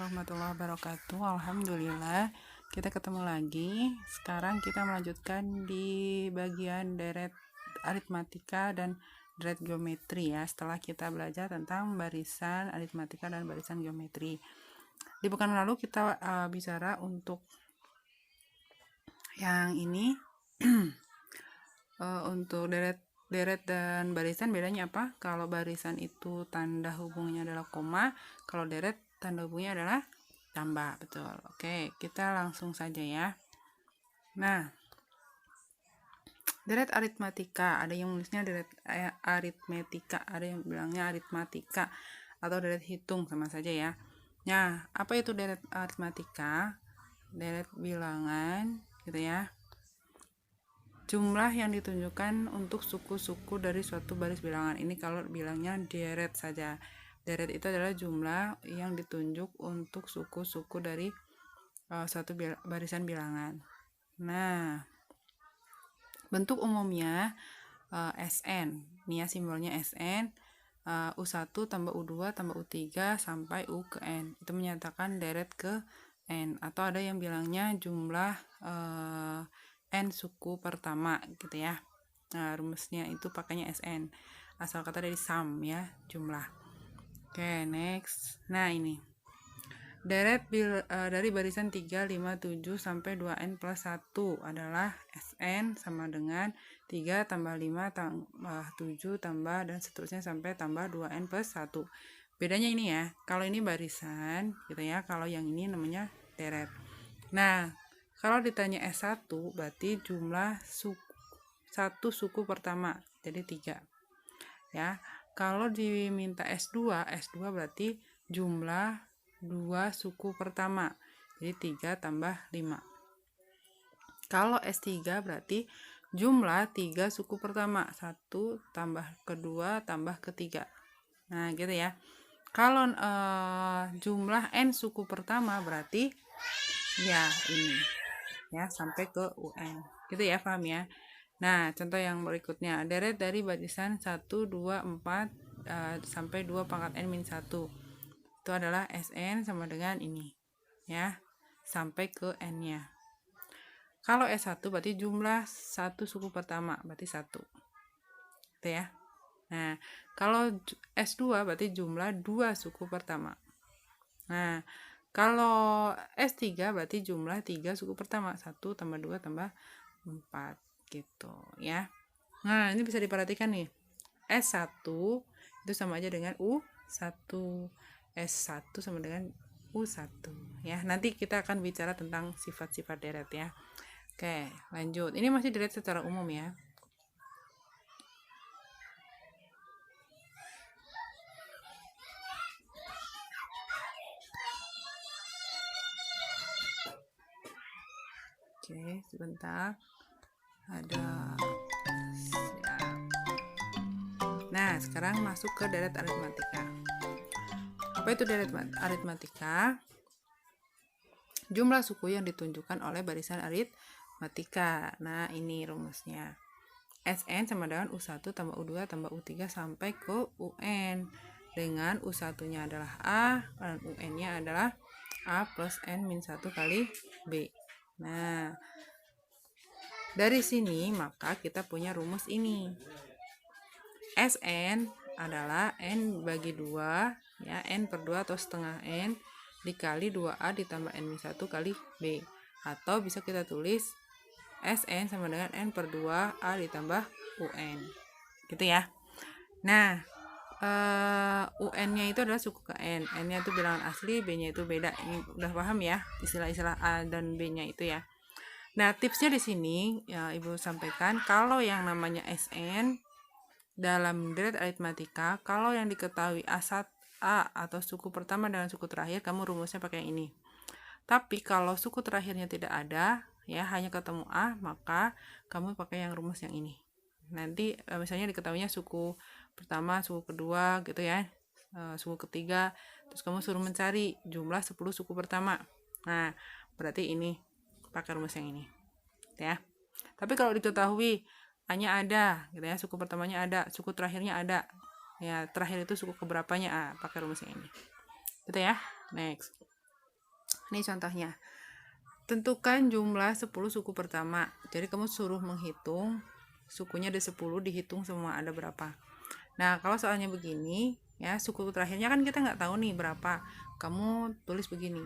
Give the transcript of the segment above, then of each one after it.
warahmatullahi wabarakatuh. Alhamdulillah kita ketemu lagi. Sekarang kita melanjutkan di bagian deret aritmatika dan deret geometri ya. Setelah kita belajar tentang barisan aritmatika dan barisan geometri. Di pekan lalu kita bicara untuk yang ini untuk deret dan barisan bedanya apa? Kalau barisan itu tanda hubungnya adalah koma, kalau deret tanda hubungnya adalah tambah, betul. Oke, kita langsung saja ya. Nah, deret aritmatika, ada yang nulisnya deret aritmetika, ada yang bilangnya aritmatika atau deret hitung, sama saja ya. Nah, apa itu deret aritmatika? Deret bilangan gitu ya. Jumlah yang ditunjukkan untuk suku-suku dari suatu baris bilangan. Ini kalau bilangnya deret saja. Deret itu adalah jumlah yang ditunjuk untuk suku-suku dari suatu barisan bilangan. Nah, bentuk umumnya SN. Ini ya simbolnya SN. U1 tambah U2 tambah U3 sampai U ke N. Itu menyatakan deret ke N. Atau ada yang bilangnya jumlah N suku pertama gitu ya. Nah, rumusnya itu pakainya SN. Asal kata dari sum ya, jumlah. Oke, next. Nah, ini. Deret dari barisan 3, 5, 7 sampai 2N plus 1 adalah SN sama dengan 3 tambah 5 tambah 7 tambah dan seterusnya sampai tambah 2N plus 1. Bedanya ini ya, kalau ini barisan gitu ya, kalau yang ini namanya deret. Nah, kalau ditanya S1 berarti jumlah satu suku pertama, jadi 3 ya. Kalau diminta S2 berarti jumlah 2 suku pertama, jadi 3 tambah 5. Kalau S3 berarti jumlah 3 suku pertama, 1 tambah kedua tambah ketiga. Nah gitu ya. Kalau jumlah N suku pertama berarti ya ini ya sampai ke UN gitu ya, paham ya. Nah contoh yang berikutnya, deret dari barisan 1, 2, 4 sampai 2 pangkat N min 1 itu adalah SN sama dengan ini ya sampai ke N nya. Kalau S1 berarti jumlah satu suku pertama, berarti 1 gitu ya. Nah kalau S2 berarti jumlah 2 suku pertama. Nah kalau S3 berarti jumlah 3 suku pertama, 1 tambah 2 tambah 4 gitu ya. Nah ini bisa diperhatikan nih, S1 itu sama aja dengan U1, S1 sama dengan U1 ya. Nanti kita akan bicara tentang sifat-sifat deret ya. Oke lanjut, ini masih deret secara umum ya. Oke, sebentar. Ada. Nah, sekarang masuk ke deret aritmatika. Apa itu deret aritmatika? Jumlah suku yang ditunjukkan oleh barisan aritmatika. Nah, ini rumusnya. SN sama dengan U1 tambah U2 tambah U3 sampai ke UN. Dengan U1-nya adalah A dan UN-nya adalah A plus N min 1 kali B. Nah, dari sini maka kita punya rumus ini. SN adalah N bagi 2 ya, N per 2 atau setengah N dikali 2A ditambah N min 1 kali B. Atau bisa kita tulis SN sama dengan N per 2A ditambah UN gitu ya. Nah UN-nya itu adalah suku ke N. N-nya itu bilangan asli, B-nya itu beda. Ini udah paham ya istilah-istilah A dan B-nya itu ya. Nah, tipsnya di sini ya Ibu sampaikan, kalau yang namanya SN dalam deret aritmatika, kalau yang diketahui A1 A atau suku pertama dengan suku terakhir, kamu rumusnya pakai yang ini. Tapi kalau suku terakhirnya tidak ada, ya hanya ketemu A, maka kamu pakai yang rumus yang ini. Nanti misalnya diketahuinya suku pertama, suku kedua gitu ya, suku ketiga, terus kamu suruh mencari jumlah 10 suku pertama. Nah, berarti ini pakai rumus yang ini ya. Tapi kalau diketahui hanya ada gitu ya, suku pertamanya ada, suku terakhirnya ada ya, terakhir itu suku keberapanya, pakai rumus yang ini gitu ya. Next, Ini contohnya. Tentukan jumlah 10 suku pertama. Jadi kamu suruh menghitung sukunya ada 10, dihitung semua ada berapa. Nah, kalau soalnya begini, ya suku terakhirnya kan kita nggak tahu nih berapa. Kamu tulis begini.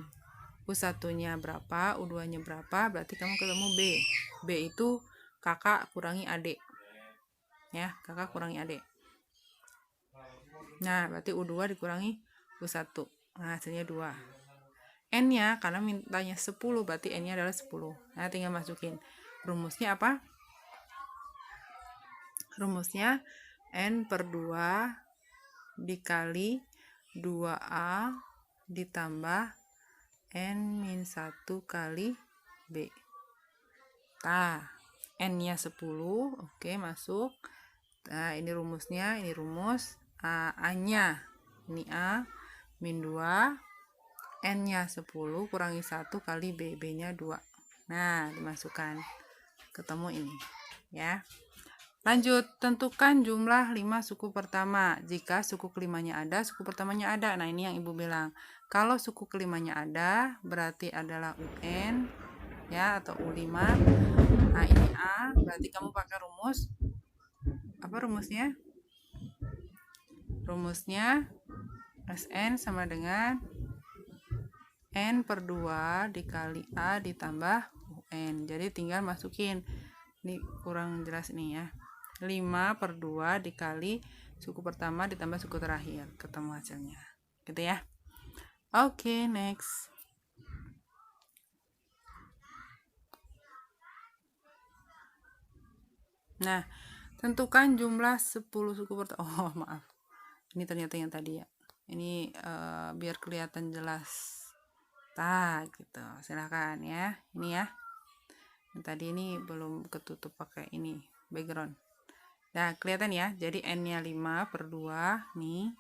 U1-nya berapa, U2-nya berapa, berarti kamu ketemu B. B itu kakak kurangi adik. Ya, kakak kurangi adik. Nah, berarti U2 dikurangi U1. Nah, hasilnya 2. N-nya karena mintanya 10 berarti N-nya adalah 10. Nah, tinggal masukin. Rumusnya apa? Rumusnya N per 2 dikali 2A ditambah N-1 kali B. Nah, N-nya 10. Oke, masuk. Nah, ini rumusnya, ini rumus. A-nya ini A min 2. N-nya 10 kurangi 1 kali B. B-nya 2. Nah, dimasukkan. Ketemu ini. Ya. Lanjut, tentukan jumlah 5 suku pertama. Jika suku kelimanya ada, suku pertamanya ada. Nah, ini yang Ibu bilang. Kalau suku kelimanya ada, berarti adalah UN, ya, atau U5. Nah, ini A, berarti kamu pakai rumus. Apa rumusnya? Rumusnya SN sama dengan N per 2 dikali A ditambah UN. Jadi tinggal masukin. Ini kurang jelas nih ya. 5 per 2 dikali suku pertama ditambah suku terakhir. Ketemu hasilnya. Gitu ya. Oke, next. Nah, tentukan jumlah 10 suku pertama. Oh, maaf. Ini ternyata yang tadi ya. Ini biar kelihatan jelas. Gitu. Silakan ya. Ini ya. Yang tadi ini belum ketutup pakai ini background. Nah, kelihatan ya. Jadi N-nya 5 per 2 nih.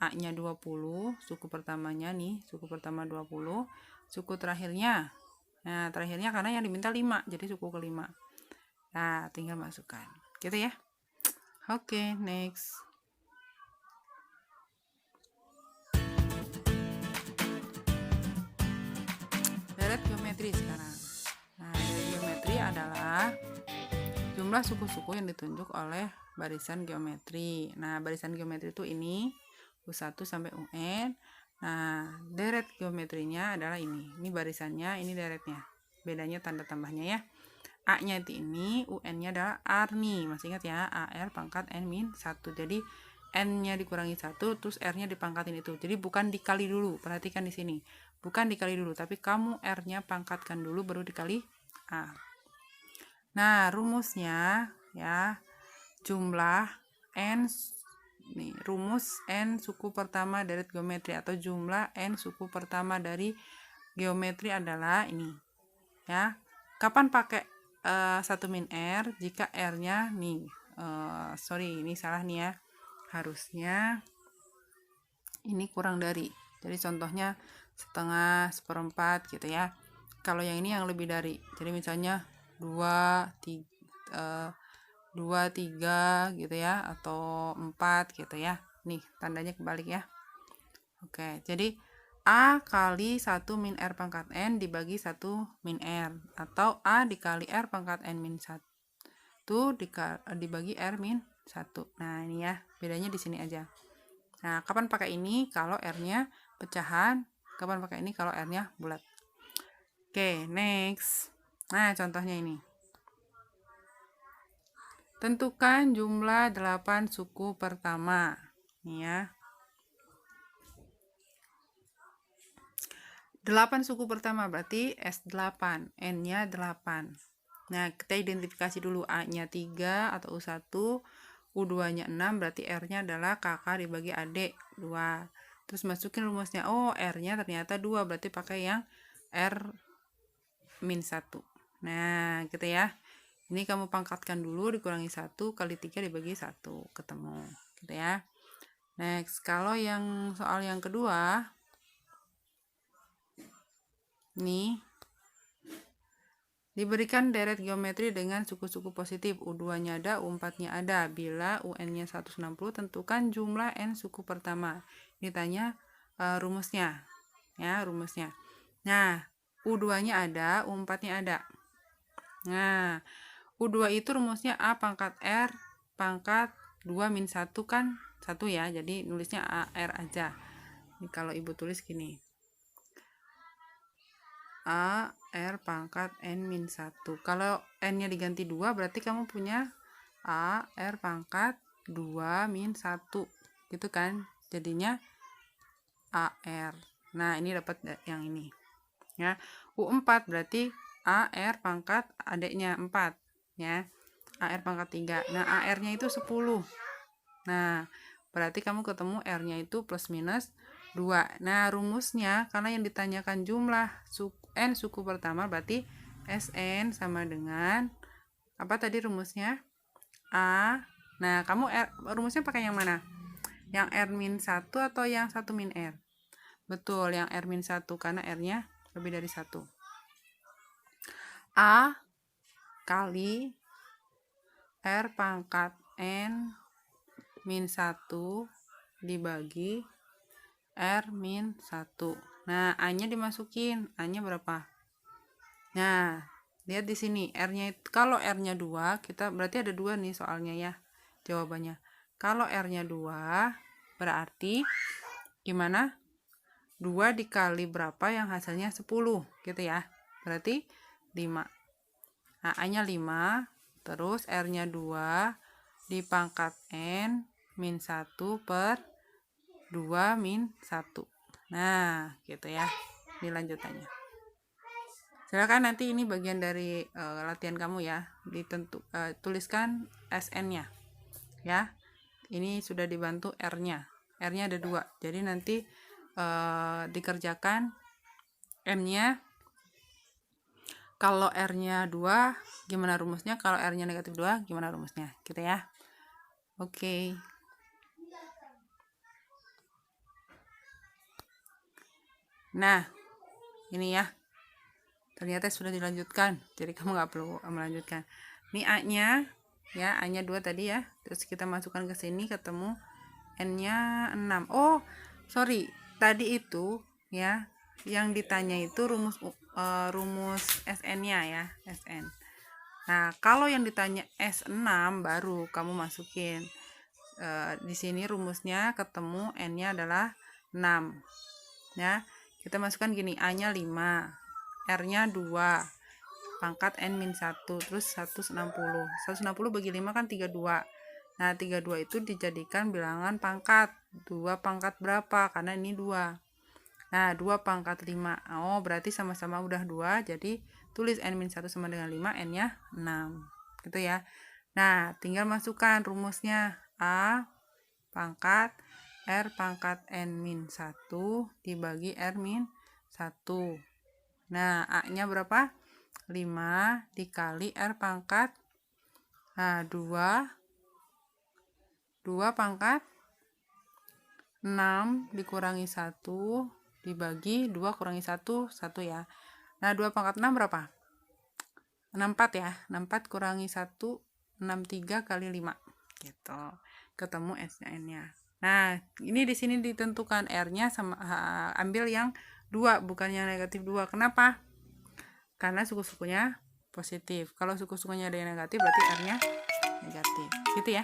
A-nya 20, suku pertamanya nih, suku pertama 20, suku terakhirnya. Nah, terakhirnya karena yang diminta 5, jadi suku kelima. Nah, tinggal masukkan. Gitu ya. Oke, next. Deret geometri sekarang. Nah, deret geometri adalah jumlah suku-suku yang ditunjuk oleh barisan geometri. Nah, barisan geometri itu ini U1 sampai UN. Nah, deret geometrinya adalah ini. Ini barisannya, ini deretnya. Bedanya tanda tambahnya ya. A-nya itu ini, UN-nya adalah R nih. Masih ingat ya, AR pangkat N-1. Jadi N-nya dikurangi 1, terus R-nya dipangkatin itu. Jadi bukan dikali dulu. Perhatikan di sini. Bukan dikali dulu, tapi kamu R-nya pangkatkan dulu baru dikali A. Nah, rumusnya ya, jumlah N nih, rumus N suku pertama deret geometri atau jumlah N suku pertama dari geometri adalah ini. Ya. Kapan pakai 1 min R? Jika R-nya nih, ini salah nih ya. Harusnya ini kurang dari. Jadi contohnya setengah, seperempat gitu ya. Kalau yang ini yang lebih dari. Jadi misalnya 2, 3 gitu ya, atau 4 gitu ya. Nih, tandanya kebalik ya. Oke, jadi A kali 1 min R pangkat N dibagi 1 min R. Atau A dikali R pangkat N min 1 dibagi R min 1. Nah, ini ya, bedanya di sini aja. Nah, kapan pakai ini? Kalau R-nya pecahan. Kapan pakai ini? Kalau R-nya bulat. Oke, next. Nah, contohnya ini. Tentukan jumlah 8 suku pertama. Nih ya. 8 suku pertama berarti S8, N-nya 8. Nah, kita identifikasi dulu A-nya 3 atau U1, U2-nya 6, berarti R-nya adalah kakak dibagi adik 2. Terus masukin rumusnya, oh R-nya ternyata 2, berarti pakai yang R-1. Nah, gitu ya. Ini kamu pangkatkan dulu, dikurangi 1, kali 3 dibagi 1, ketemu. Gitu ya. Next, kalau yang soal yang kedua, nih, diberikan deret geometri dengan suku-suku positif. U2-nya ada, U4-nya ada. Bila UN-nya 160, tentukan jumlah N suku pertama. Ditanya rumusnya. Ya, rumusnya. Nah, U2-nya ada, U4-nya ada. Nah, U2 itu rumusnya A pangkat R pangkat 2 min 1 kan 1 ya, jadi nulisnya AR aja. Ini kalau ibu tulis gini, AR pangkat N min 1. Kalau N-nya diganti 2, berarti kamu punya AR pangkat 2 min 1. Gitu kan, jadinya AR. Nah, ini dapat yang ini. Ya, U4 berarti AR pangkat adiknya 4. Ya, AR pangkat 3. Nah, AR-nya itu 10. Nah, berarti kamu ketemu R-nya itu plus minus 2. Nah, rumusnya, karena yang ditanyakan jumlah N suku pertama, berarti SN sama dengan, apa tadi rumusnya? A. Nah, kamu rumusnya pakai yang mana? Yang R min 1 atau yang 1 min R? Betul, yang R min 1, karena R-nya lebih dari 1. A kali R pangkat N min 1 dibagi R min 1. Nah, A-nya dimasukin. A-nya berapa? Nah, lihat di sini. R-nya, kalau R-nya 2, kita berarti ada 2 nih soalnya ya, jawabannya. Kalau R-nya 2, berarti gimana? 2 dikali berapa yang hasilnya 10, gitu ya. Berarti 5. Nah, A-nya 5, terus R-nya 2 dipangkat N min 1 per 2 min 1. Nah, gitu ya. Ini lanjutannya. Silakan nanti ini bagian dari latihan kamu ya. Tuliskan SN-nya. Ya. Ini sudah dibantu R-nya. R-nya ada 2. Jadi nanti dikerjakan N-nya. Kalau R-nya 2, gimana rumusnya? Kalau R-nya negatif 2, gimana rumusnya? Gitu ya. Oke. Nah, ini ya. Ternyata sudah dilanjutkan. Jadi kamu nggak perlu melanjutkan. Ini A-nya, ya, A-nya 2 tadi ya. Terus kita masukkan ke sini, ketemu N-nya 6. Oh, sorry. Tadi itu, ya, yang ditanya itu rumus SN-nya ya, SN. Nah, kalau yang ditanya S6 baru kamu masukin. Di sini rumusnya ketemu N-nya adalah 6. Ya, kita masukkan gini, A-nya 5, R-nya 2, pangkat N min 1, terus 160. 160 bagi 5 kan 32. Nah, 32 itu dijadikan bilangan pangkat. 2 pangkat berapa? Karena ini 2. Nah, 2 pangkat 5. Oh, berarti sama-sama udah 2. Jadi, tulis N min 1 sama dengan 5, N-nya 6. Gitu ya. Nah, tinggal masukkan rumusnya. A pangkat R pangkat N min 1 dibagi R min 1. Nah, A-nya berapa? 5 dikali R pangkat 2 pangkat 6 dikurangi 1 dibagi 2 kurangi 1, 1 ya. Nah, 2 pangkat 6 berapa? 64 ya. 64 kurangi 1, 63 kali 5. Gitu. Ketemu SN-nya. Nah, ini di sini ditentukan R-nya sama ambil yang 2, bukan yang negatif 2. Kenapa? Karena suku-sukunya positif. Kalau suku-sukunya ada yang negatif, berarti R-nya negatif. Gitu ya.